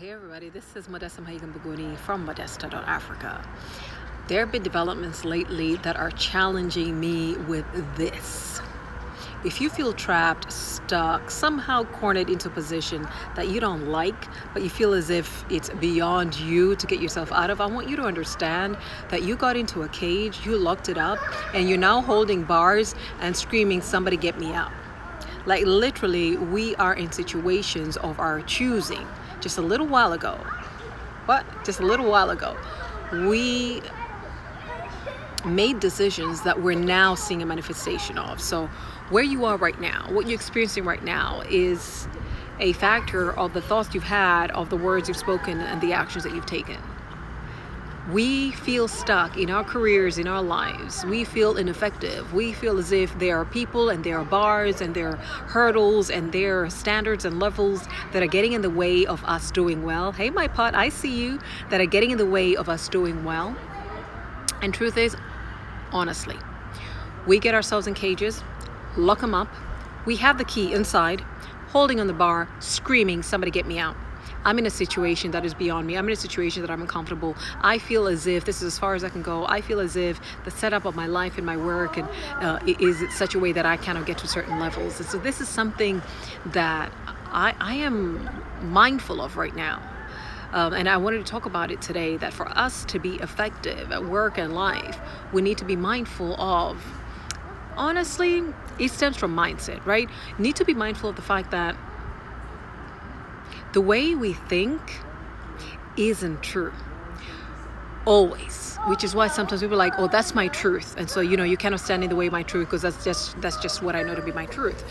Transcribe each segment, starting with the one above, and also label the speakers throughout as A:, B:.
A: Hey everybody, this is Modesta Mahigan Buguni from Modesta.Africa. There have been developments lately that are challenging me with this. If you feel trapped, stuck, somehow cornered into a position that you don't like, but you feel as if it's beyond you to get yourself out of, I want you to understand that you got into a cage, you locked it up, and you're now holding bars and screaming, "Somebody get me out." Like literally, we are in situations of our choosing. Just a little while ago, we made decisions that we're now seeing a manifestation of. So where you are right now, what you're experiencing right now is a factor of the thoughts you've had, of the words you've spoken, and the actions that you've taken. We feel stuck in our careers, in our lives. We feel ineffective. We feel as if there are people and there are bars and there are hurdles and there are standards and levels that are getting in the way of us doing well. Hey, my pot, I see you, that are getting in the way of us doing well. And truth is, honestly, we get ourselves in cages, lock them up. We have the key inside, holding on the bar, screaming, "Somebody get me out." I'm in a situation that is beyond me. I'm in a situation that I'm uncomfortable. I feel as if this is as far as I can go. I feel as if the setup of my life and my work and is such a way that I cannot get to certain levels. And so this is something that I am mindful of right now. And I wanted to talk about it today, that for us to be effective at work and life, we need to be mindful of, honestly, it stems from mindset, right? You need to be mindful of the fact that the way we think isn't true always, which is why sometimes people are like, "Oh, that's my truth," and so you cannot stand in the way of my truth because that's just what I know to be my truth.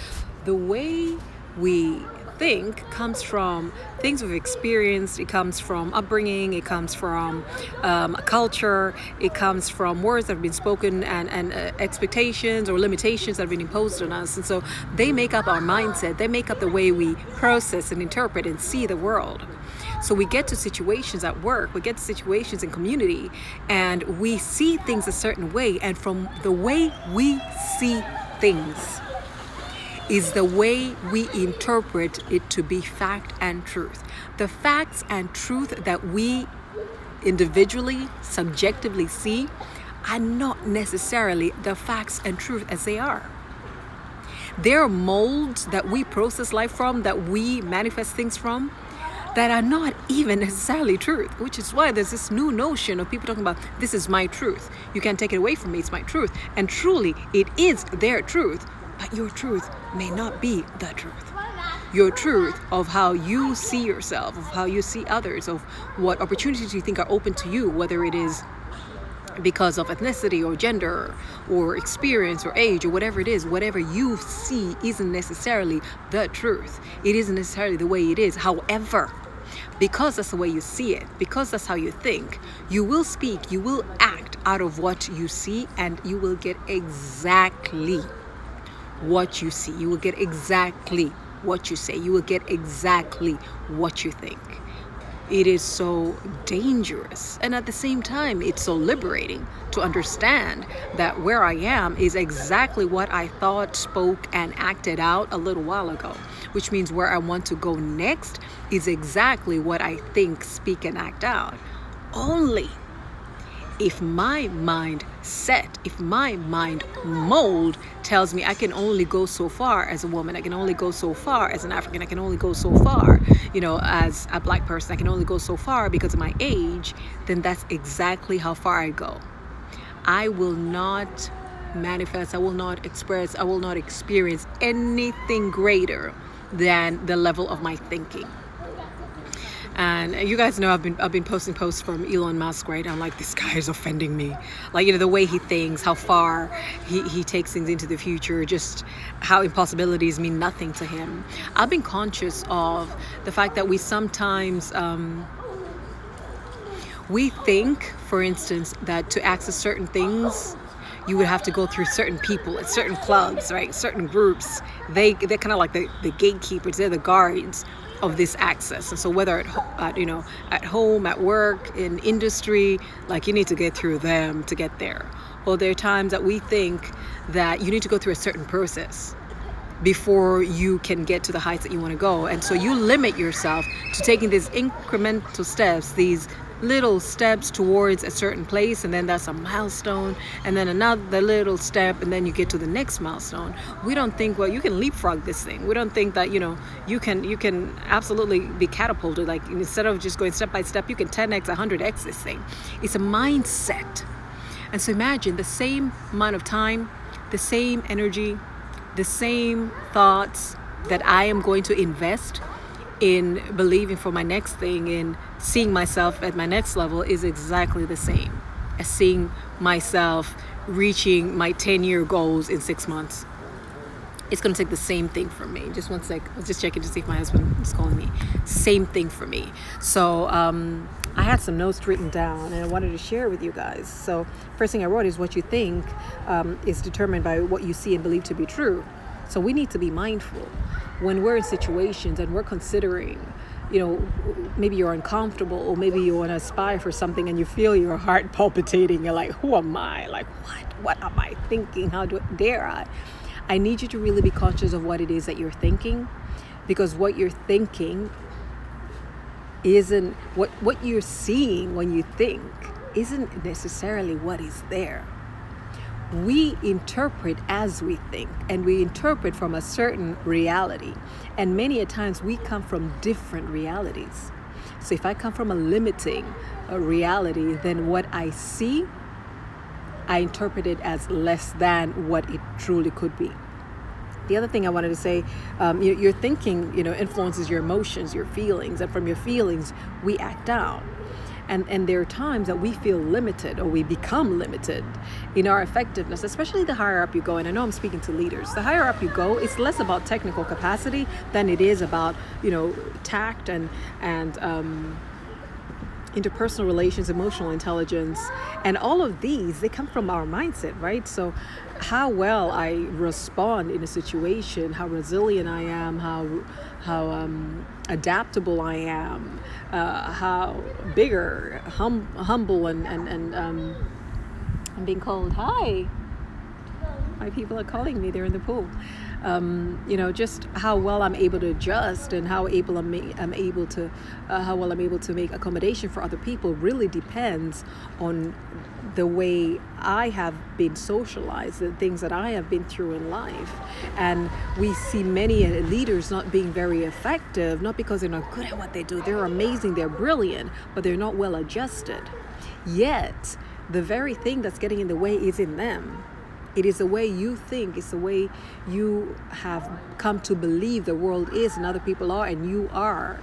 A: The way we think comes from things we've experienced. It comes from upbringing. It comes from a culture. It comes from words that have been spoken and expectations or limitations that have been imposed on us. And so they make up our mindset. They make up the way we process and interpret and see the world. So we get to situations at work, we get to situations in community, and we see things a certain way. And from the way we see things is the way we interpret it to be fact and truth. The facts and truth that we individually, subjectively see are not necessarily the facts and truth as they are. There are molds that we process life from, that we manifest things from, that are not even necessarily truth, which is why there's this new notion of people talking about, "This is my truth. You can't take it away from me. It's my truth." And truly, it is their truth. But your truth may not be the truth. Your truth of how you see yourself, of how you see others, of what opportunities you think are open to you, whether it is because of ethnicity or gender or experience or age or whatever it is, whatever you see isn't necessarily the truth. It isn't necessarily the way it is. However, because that's the way you see it, because that's how you think, you will speak, you will act out of what you see, and you will get exactly what you see. You will get exactly what you say. You will get exactly what you think. It is so dangerous, and at the same time it's so liberating to understand that where I am is exactly what I thought, spoke, and acted out a little while ago, which means where I want to go next is exactly what I think, speak, and act out. Only if my mind set, if my mind mold tells me I can only go so far as a woman, I can only go so far as an African, I can only go so far, as a black person, I can only go so far because of my age, then that's exactly how far I go. I will not manifest, I will not express, I will not experience anything greater than the level of my thinking. And you guys know I've been posting posts from Elon Musk, right? I'm like, this guy is offending me. Like, the way he thinks, how far he takes things into the future, just how impossibilities mean nothing to him. I've been conscious of the fact that we sometimes we think, for instance, that to access certain things, you would have to go through certain people at certain clubs, right? Certain groups. They're kind of like the gatekeepers. They're the guards of this access. And so whether at home, at work, in industry, like, you need to get through them to get there. Well, there are times that we think that you need to go through a certain process before you can get to the heights that you want to go. And so you limit yourself to taking these incremental steps, these little steps towards a certain place, and then that's a milestone, and then another little step, and then you get to the next milestone. We don't think, well, you can leapfrog this thing. We don't think that, you can absolutely be catapulted. Like, instead of just going step by step, you can 10x, 100x this thing. It's a mindset. And so imagine the same amount of time, the same energy, the same thoughts that I am going to invest in believing for my next thing, in seeing myself at my next level, is exactly the same as seeing myself reaching my 10-year goals in 6 months. It's going to take the same thing for me. Just one sec. I was just checking to see if my husband is calling me. Same thing for me. So I had some notes written down and I wanted to share with you guys. So first thing I wrote is, what you think is determined by what you see and believe to be true. So we need to be mindful when we're in situations and we're considering, maybe you're uncomfortable, or maybe you want to aspire for something and you feel your heart palpitating. You're like, who am I? Like, what am I thinking? How dare I? I need you to really be conscious of what it is that you're thinking, because what you're thinking isn't what you're seeing when you think isn't necessarily what is there. We interpret as we think, and we interpret from a certain reality. And many a times we come from different realities. So if I come from a limiting reality, then what I see, I interpret it as less than what it truly could be. The other thing I wanted to say, your thinking, influences your emotions, your feelings, and from your feelings, we act out. And there are times that we feel limited, or we become limited in our effectiveness, especially the higher up you go. And I know I'm speaking to leaders. The higher up you go, it's less about technical capacity than it is about, tact and interpersonal relations, emotional intelligence, and all of these, they come from our mindset, right? So how well I respond in a situation, how resilient I am, how adaptable I am, how bigger, humble, and I'm being called, hi. My people are calling me, they're in the pool. Just how well I'm able to adjust, and how well I'm able to make accommodation for other people really depends on the way I have been socialized, the things that I have been through in life. And we see many leaders not being very effective, not because they're not good at what they do. They're amazing, they're brilliant, but they're not well adjusted. Yet, the very thing that's getting in the way is in them. It is the way you think. It's the way you have come to believe the world is and other people are and you are,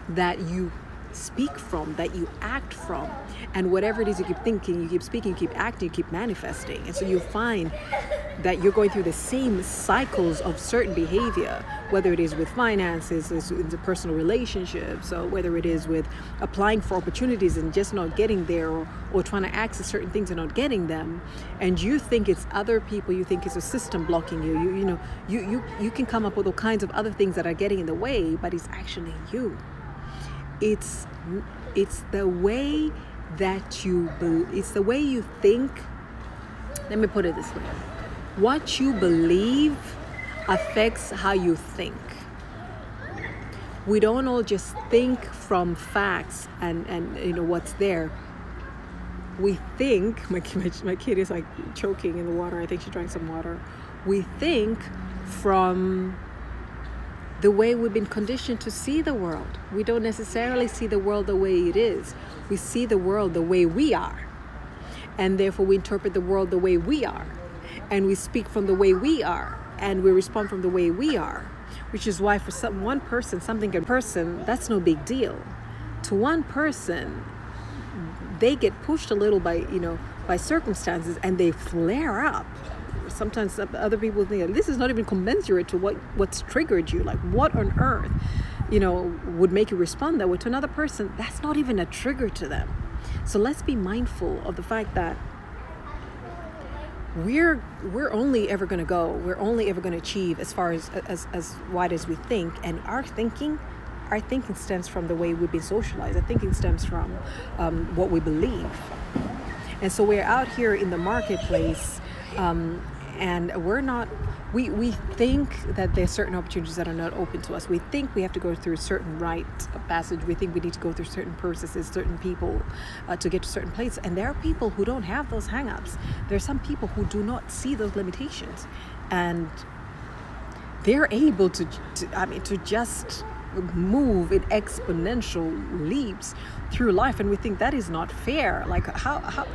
A: that you speak from, that you act from. And whatever it is you keep thinking, you keep speaking, you keep acting, you keep manifesting. And so you find that you're going through the same cycles of certain behavior, whether it is with finances, into personal relationships, or whether it is with applying for opportunities and just not getting there, or trying to access certain things and not getting them. And you think it's other people, you think it's a system blocking you. You can come up with all kinds of other things that are getting in the way, but it's actually you. It's the way that it's the way you think. Let me put it this way. What you believe affects how you think. We don't all just think from facts and what's there. We think, my kid is like choking in the water. I think she drank some water. We think from the way we've been conditioned to see the world. We don't necessarily see the world the way it is. We see the world the way we are. And therefore we interpret the world the way we are. And we speak from the way we are. And we respond from the way we are. Which is why for one person, that's no big deal. To one person, they get pushed a little by circumstances and they flare up. Sometimes other people think this is not even commensurate to what's triggered you. Like, what on earth, would make you respond that way? To another person, that's not even a trigger to them. So let's be mindful of the fact that we're only ever going to go. We're only ever going to achieve as far as wide as we think. And our thinking stems from the way we've been socialized. Our thinking stems from what we believe. And so we're out here in the marketplace. And we're not we think that there's certain opportunities that are not open to us. We think we have to go through a certain rite of passage. We think we need to go through certain processes, certain people to get to certain places. And there are people who don't have those hang-ups. There are some people who do not see those limitations, and they're able to just move in exponential leaps through life. And we think that is not fair. Like how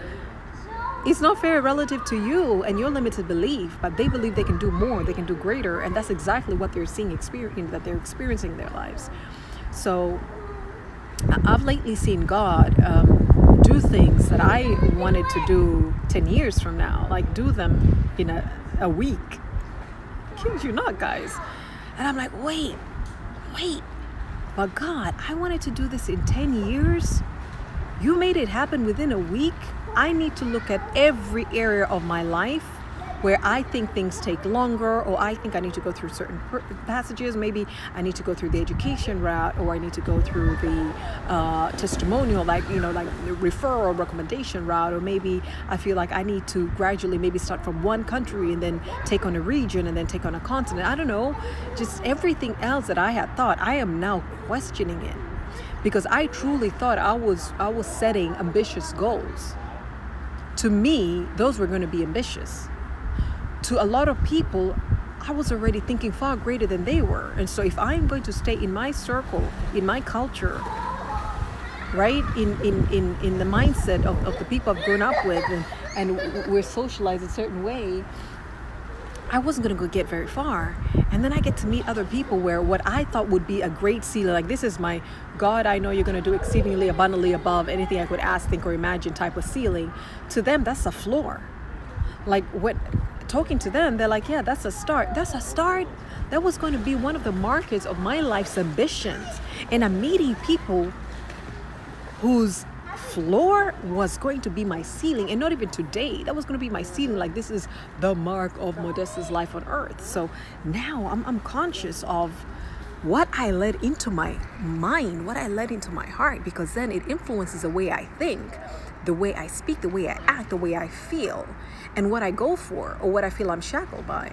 A: it's not fair relative to you and your limited belief, but they believe they can do more, they can do greater, and that's exactly what they're seeing, that they're experiencing in their lives. So I've lately seen God do things that I wanted to do 10 years from now, like do them in a week. Kid you not, guys. And I'm like, wait, but God, I wanted to do this in 10 years. You made it happen within a week. I need to look at every area of my life where I think things take longer, or I think I need to go through certain passages. Maybe I need to go through the education route, or I need to go through the testimonial, like the referral recommendation route, or maybe I feel like I need to gradually maybe start from one country and then take on a region and then take on a continent. I don't know, just everything else that I had thought, I am now questioning it, because I truly thought I was setting ambitious goals. To me, those were going to be ambitious. To a lot of people, I was already thinking far greater than they were. And so if I'm going to stay in my circle, in my culture, right, in the mindset of the people I've grown up with, and we're socialized a certain way, I wasn't going to go get very far. And then I get to meet other people where what I thought would be a great ceiling, like this is my God, I know you're going to do exceedingly abundantly above anything I could ask, think, or imagine type of ceiling. To them, that's a floor. Like talking to them, they're like, yeah, that's a start. That's a start. That was going to be one of the markers of my life's ambitions. And I'm meeting people whose floor was going to be my ceiling, and not even today. That was going to be my ceiling. Like, this is the mark of Modesta's life on earth. So now I'm conscious of what I let into my mind, what I let into my heart, because then it influences the way I think, the way I speak, the way I act, the way I feel, and what I go for, or what I feel I'm shackled by.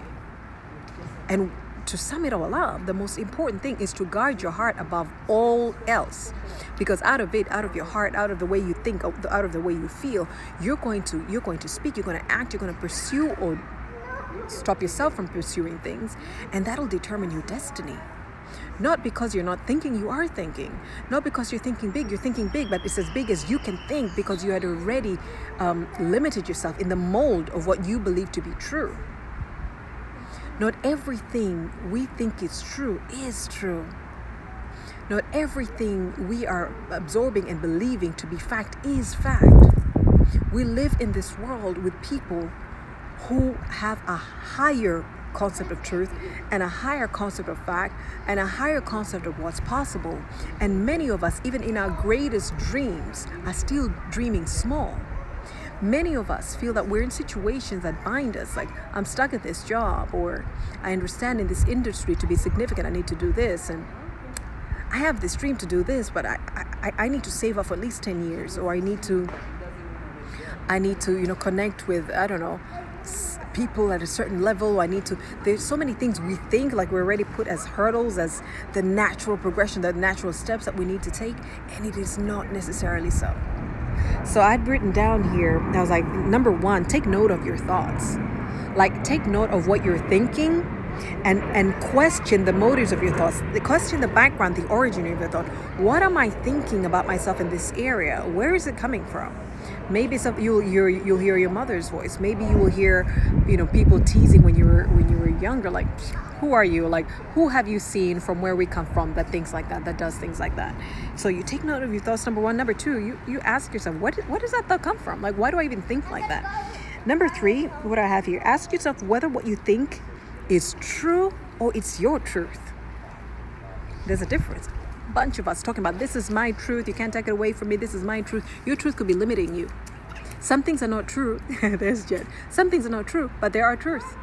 A: And to sum it all up, the most important thing is to guard your heart above all else, because out of it, out of your heart, out of the way you think, out of the way you feel, you're going to speak, you're going to act, you're going to pursue or stop yourself from pursuing things, and that'll determine your destiny. Not because you're not thinking, you are thinking. Not because you're thinking big, but it's as big as you can think, because you had already limited yourself in the mold of what you believe to be true. Not everything we think is true is true. Not everything we are absorbing and believing to be fact is fact. We live in this world with people who have a higher concept of truth and a higher concept of fact and a higher concept of what's possible. And many of us, even in our greatest dreams, are still dreaming small. Many of us feel that we're in situations that bind us, like I'm stuck at this job, or I understand in this industry to be significant I need to do this, and I have this dream to do this, but I need to save up for at least 10 years, or I need to connect with, I don't know, people at a certain level. There's so many things we think like we're already put as hurdles, as the natural progression, the natural steps that we need to take, and it is not necessarily so. So I'd written down here, I was like, number one, take note of your thoughts. Like, take note of what you're thinking, and question the motives of your thoughts. Question the background, the origin of your thought. What am I thinking about myself in this area? Where is it coming from? Maybe you'll hear your mother's voice. Maybe you will hear, people teasing when you were younger, like, who are you? Like, who have you seen from where we come from that thinks like that, that does things like that? So you take note of your thoughts, number one. Number two, you ask yourself, what does that thought come from? Like, why do I even think like that? Number three, what I have here, ask yourself whether what you think is true or it's your truth. There's a difference. A bunch of us talking about, this is my truth, you can't take it away from me, this is my truth. Your truth could be limiting you. Some things are not true. There's Jen. Some things are not true, but they are truth.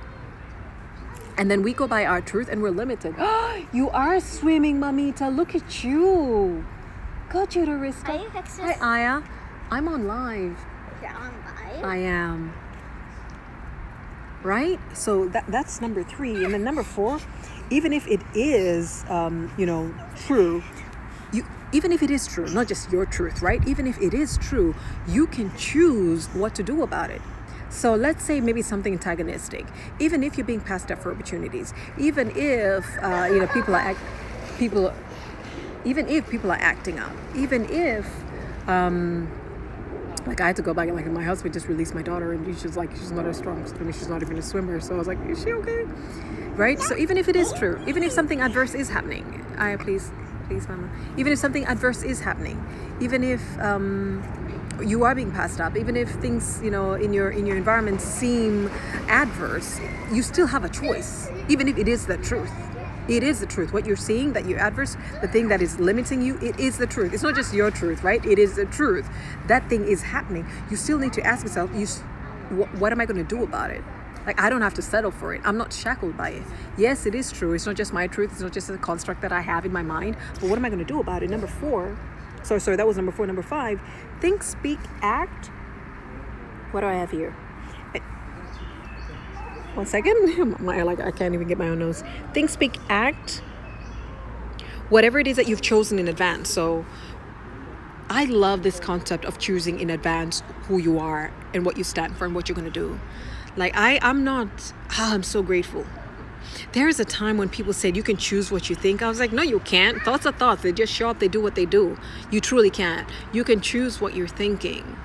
A: And then we go by our truth and we're limited. You are swimming, Mamita. Look at you. Go, Judariska.
B: Are you fixing?
A: Hi, Aya. I'm on live.
B: You're on live?
A: I am. right? So that's number 3. And then number 4, even if it is, true, even if it is true, not just your truth, right? Even if it is true, you can choose what to do about it. So let's say maybe something antagonistic. Even if you're being passed up for opportunities, even if even if people are acting up, even if like I had to go back, like my husband just released my daughter, and she's not as strong. I mean, she's not even a swimmer. So I was like, is she okay? Right? So even if it is true, even if something adverse is happening, please, mama. Even if something adverse is happening, even if you are being passed up, even if things, in your environment seem adverse, you still have a choice. Even if it is the truth. It is the truth. What you're seeing, that you're adverse, the thing that is limiting you, it is the truth. It's not just your truth, right? It is the truth. That thing is happening. You still need to ask yourself, what am I going to do about it? Like, I don't have to settle for it. I'm not shackled by it. Yes, it is true. It's not just my truth. It's not just a construct that I have in my mind. But what am I going to do about it? Number 4. Sorry, that was number 4. Number 5, think, speak, act. What do I have here? 1 second. I can't even get my own nose. Think, speak, act. Whatever it is that you've chosen in advance. So I love this concept of choosing in advance who you are and what you stand for and what you're going to do. Like, I'm so grateful. There is a time when people said you can choose what you think. I was like, no, you can't. Thoughts are thoughts. They just show up. They do what they do. You truly can't. You can choose what you're thinking.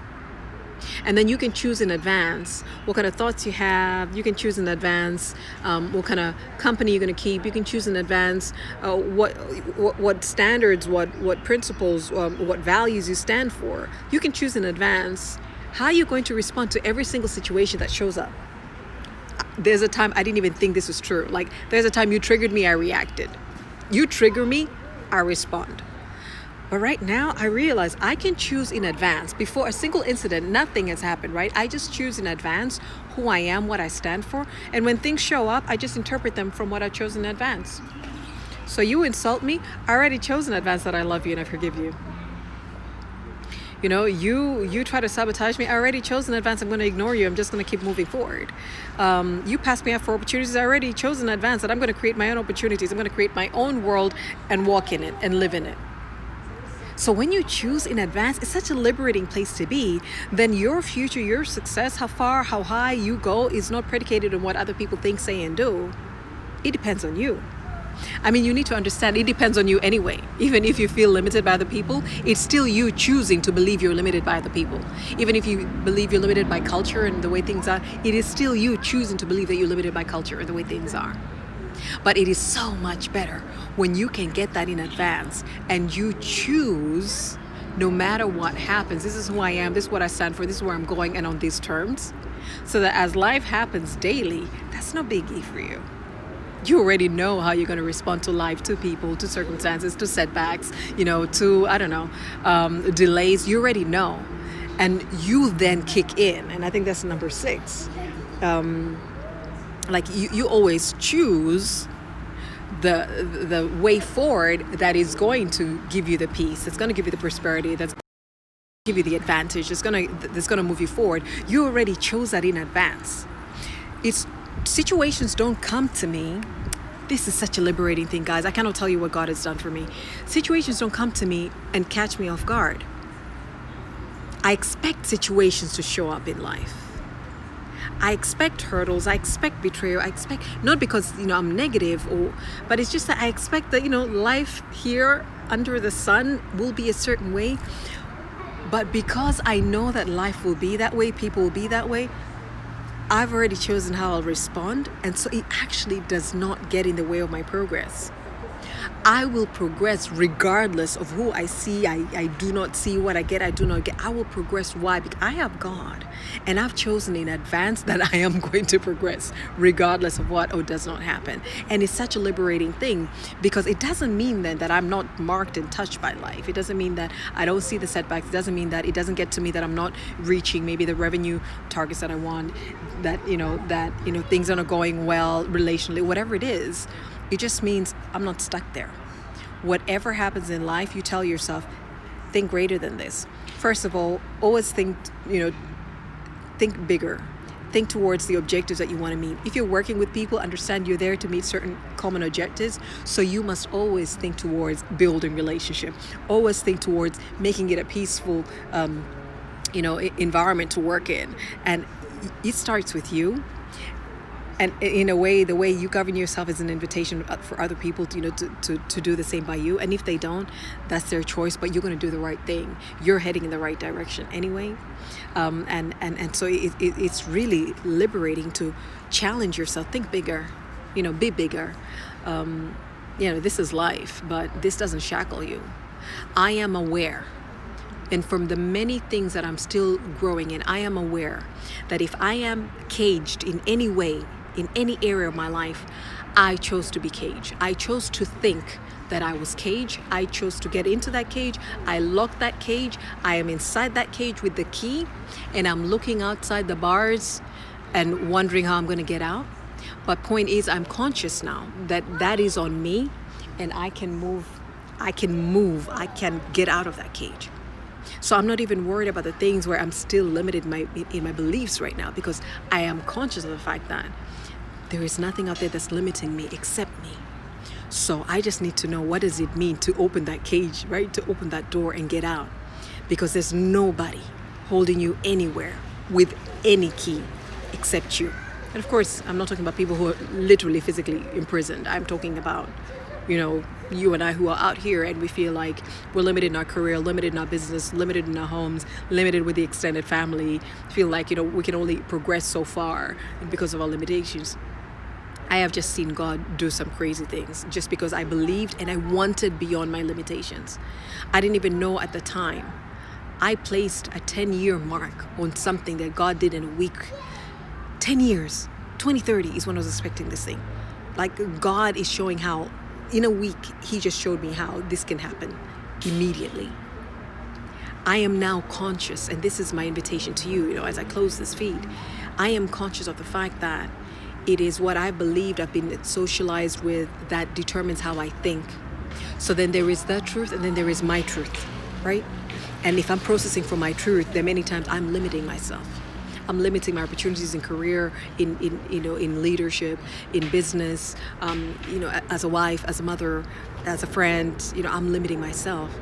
A: And then you can choose in advance what kind of thoughts you have. You can choose in advance what kind of company you're going to keep. You can choose in advance what standards, what principles, what values you stand for. You can choose in advance how you're going to respond to every single situation that shows up. There's a time I didn't even think this was true. Like, there's a time you triggered me, I reacted. You trigger me, I respond. But right now, I realize I can choose in advance. Before a single incident, nothing has happened, right? I just choose in advance who I am, what I stand for. And when things show up, I just interpret them from what I chose in advance. So you insult me, I already chose in advance that I love you and I forgive you. You try to sabotage me, I already chose in advance I'm going to ignore you. I'm just going to keep moving forward. You pass me up for opportunities, I already chose in advance that I'm going to create my own opportunities. I'm going to create my own world and walk in it and live in it. So when you choose in advance, it's such a liberating place to be. Then your future, your success, how far, how high you go is not predicated on what other people think, say, and do. It depends on you. I mean, you need to understand it depends on you anyway. Even if you feel limited by other people, it's still you choosing to believe you're limited by other people. Even if you believe you're limited by culture and the way things are, it is still you choosing to believe that you're limited by culture and the way things are. But it is so much better when you can get that in advance and you choose, no matter what happens, this is who I am, this is what I stand for, this is where I'm going, and on these terms. So that as life happens daily, that's no biggie for you. You already know how you're going to respond to life, to people, to circumstances, to setbacks, to, delays. You already know. And you then kick in. And I think that's number 6. You always choose the way forward that is going to give you the peace, that's going to give you the prosperity, that's going to give you the advantage, that's going to move you forward. You already chose that in advance. Situations don't come to me. This is such a liberating thing, guys. I cannot tell you what God has done for me. Situations don't come to me and catch me off guard. I expect situations to show up in life. I expect hurdles, I expect betrayal, I expect, not because, I'm negative, but it's just that I expect that, life here under the sun will be a certain way. But because I know that life will be that way, people will be that way, I've already chosen how I'll respond. And so it actually does not get in the way of my progress. I will progress regardless of who I see. I do not see what I get. I do not get. I will progress. Why? Because I have God. And I've chosen in advance that I am going to progress regardless of what does not happen. And it's such a liberating thing because it doesn't mean then that I'm not marked and touched by life. It doesn't mean that I don't see the setbacks. It doesn't mean that it doesn't get to me that I'm not reaching maybe the revenue targets that I want, that things are not going well relationally, whatever it is. It just means I'm not stuck there. Whatever happens in life, you tell yourself, think greater than this. First of all, always think bigger. think towards the objectives that you want to meet. If you're working with people, understand you're there to meet certain common objectives. So you must always think towards building relationship. Always think towards making it a peaceful, environment to work in. And it starts with you. And in a way, the way you govern yourself is an invitation for other people to do the same by you. And if they don't, that's their choice, but you're going to do the right thing. You're heading in the right direction anyway. And so it's really liberating to challenge yourself. Think bigger, be bigger. This is life, but this doesn't shackle you. I am aware. And from the many things that I'm still growing in, I am aware that if I am caged in any way, in any area of my life, I chose to be caged. I chose to think that I was caged. I chose to get into that cage. I locked that cage. I am inside that cage with the key, and I'm looking outside the bars and wondering how I'm going to get out. But point is, I'm conscious now that is on me, and I can move. I can get out of that cage. So I'm not even worried about the things where I'm still limited in my beliefs right now, because I am conscious of the fact that there is nothing out there that's limiting me except me. So I just need to know, what does it mean to open that cage, right? To open that door and get out. Because there's nobody holding you anywhere with any key except you. And of course, I'm not talking about people who are literally physically imprisoned. I'm talking about, you and I who are out here and we feel like we're limited in our career, limited in our business, limited in our homes, limited with the extended family, feel like, we can only progress so far because of our limitations. I have just seen God do some crazy things just because I believed and I wanted beyond my limitations. I didn't even know at the time. I placed a 10-year mark on something that God did in a week. 10 years, 2030 is when I was expecting this thing. Like, God is showing how in a week, he just showed me how this can happen immediately. I am now conscious, and this is my invitation to you, as I close this feed. I am conscious of the fact that it is what I believed, I've been socialized with, that determines how I think. So then there is the truth, and then there is my truth, right? And if I'm processing from my truth, then many times I'm limiting myself. I'm limiting my opportunities in career, in leadership, in business, as a wife, as a mother, as a friend. I'm limiting myself,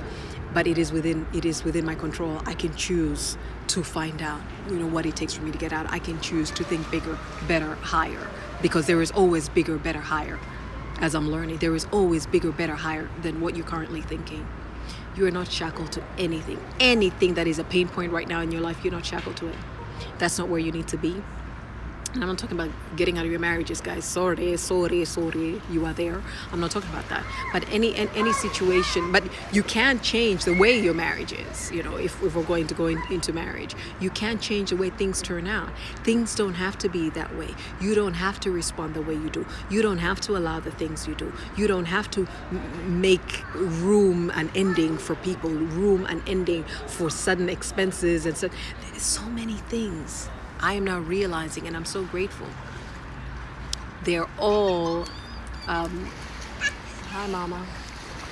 A: but it is within my control. I can choose to find out, what it takes for me to get out. I can choose to think bigger, better, higher, because there is always bigger, better, higher. As I'm learning, there is always bigger, better, higher than what you're currently thinking. You are not shackled to anything. Anything that is a pain point right now in your life, you're not shackled to it. That's not where you need to be. And I'm not talking about getting out of your marriages, guys. Sorry, you are there. I'm not talking about that. But any situation, but you can change the way your marriage is. If we're going to go into marriage, you can change the way things turn out. Things don't have to be that way. You don't have to respond the way you do. You don't have to allow the things you do. You don't have to make room and ending for people, room and ending for sudden expenses and so. There's so many things. I am now realizing, and I'm so grateful. They're all, hi mama.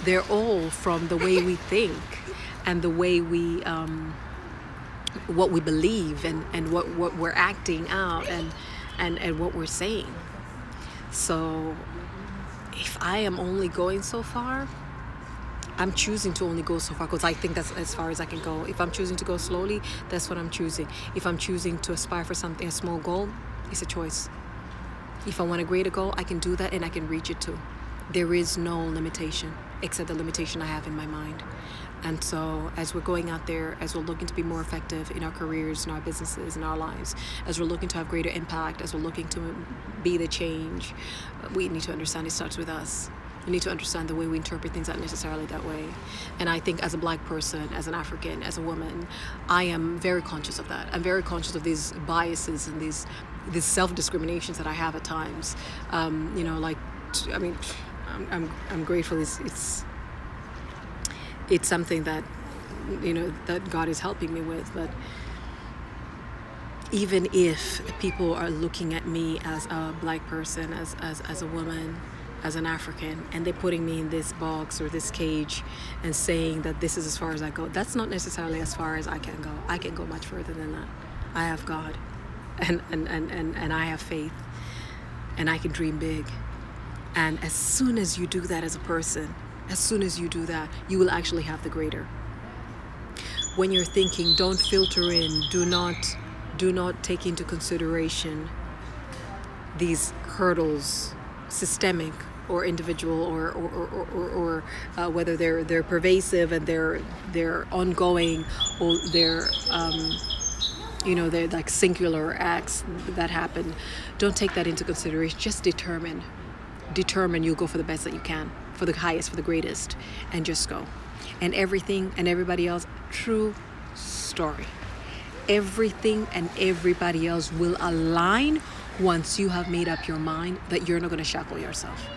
A: They're all from the way we think and the way we, what we believe and what we're acting out and what we're saying. So if I am only going so far, I'm choosing to only go so far because I think that's as far as I can go. If I'm choosing to go slowly, that's what I'm choosing. If I'm choosing to aspire for something, a small goal, it's a choice. If I want a greater goal, I can do that and I can reach it too. There is no limitation except the limitation I have in my mind. And so as we're going out there, as we're looking to be more effective in our careers, in our businesses, in our lives, as we're looking to have greater impact, as we're looking to be the change, we need to understand it starts with us. We need to understand the way we interpret things aren't necessarily that way. And I think as a Black person, as an African, as a woman, I am very conscious of that. I'm very conscious of these biases and these self-discriminations that I have at times. I'm grateful. It's something that, that God is helping me with. But even if people are looking at me as a Black person, as a woman, as an African, and they're putting me in this box or this cage and saying that this is as far as I go, that's not necessarily as far as I can go. I can go much further than that. I have God. and I have faith, and I can dream big. And as soon as you do that as a person, as soon as you do that, you will actually have the greater. When you're thinking, don't filter in, do not take into consideration these hurdles, systemic or individual, or whether they're pervasive and they're ongoing, or they're they're like singular acts that happen. Don't take that into consideration. Just determine you'll go for the best that you can, for the highest, for the greatest, and just go. And everything and everybody else, true story, everything and everybody else will align once you have made up your mind that you're not going to shackle yourself.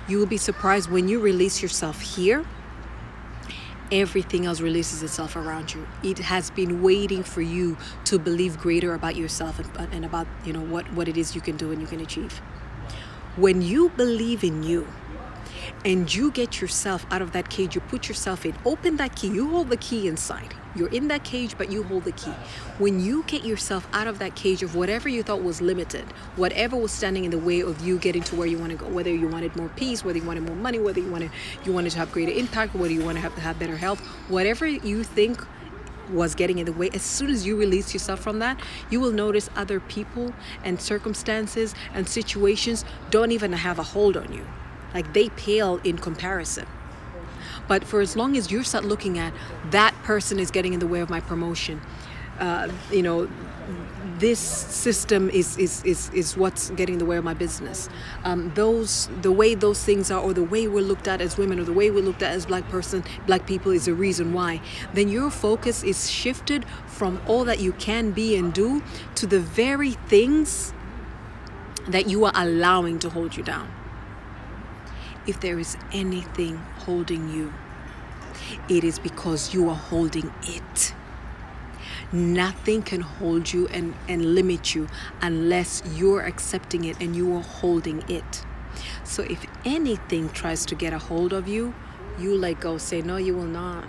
A: You will be surprised when you release yourself here, everything else releases itself around you. It has been waiting for you to believe greater about yourself and about what it is you can do and you can achieve. When you believe in you and you get yourself out of that cage, you put yourself in, open that key, you hold the key inside. You're in that cage, but you hold the key. When you get yourself out of that cage of whatever you thought was limited, whatever was standing in the way of you getting to where you want to go, whether you wanted more peace, whether you wanted more money, whether you wanted to have greater impact, whether you want to have better health, whatever you think was getting in the way, as soon as you release yourself from that, you will notice other people and circumstances and situations don't even have a hold on you. Like, they pale in comparison. But for as long as you start looking at that person is getting in the way of my promotion, this system is what's getting in the way of my business. The way those things are, or the way we're looked at as women, or the way we're looked at as black people is the reason why. Then your focus is shifted from all that you can be and do to the very things that you are allowing to hold you down. If there is anything holding you, it is because you are holding it. Nothing can hold you and limit you unless you're accepting it and you are holding it. So if anything tries to get a hold of you, you let go. Say, no, you will not.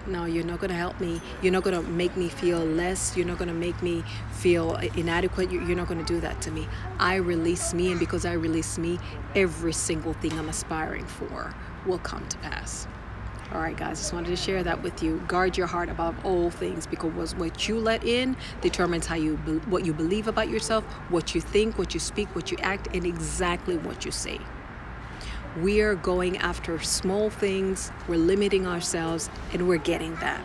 A: No, you're not going to help me. You're not going to make me feel less. You're not going to make me feel inadequate. You're not going to do that to me. I release me, and because I release me, every single thing I'm aspiring for will come to pass. All right, guys, just wanted to share that with you. Guard your heart above all things, because what you let in determines what you believe about yourself, what you think, what you speak, what you act, and exactly what you say. We are going after small things, we're limiting ourselves, and we're getting that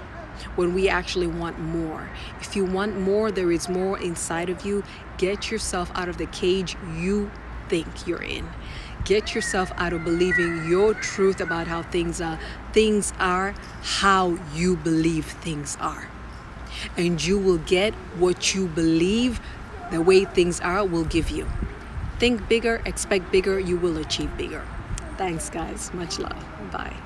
A: when we actually want more. If you want more, there is more inside of you. Get yourself out of the cage you think you're in. Get yourself out of believing your truth about how things are. Things are how you believe things are. And you will get what you believe the way things are will give you. Think bigger, expect bigger, you will achieve bigger. Thanks, guys. Much love. Bye.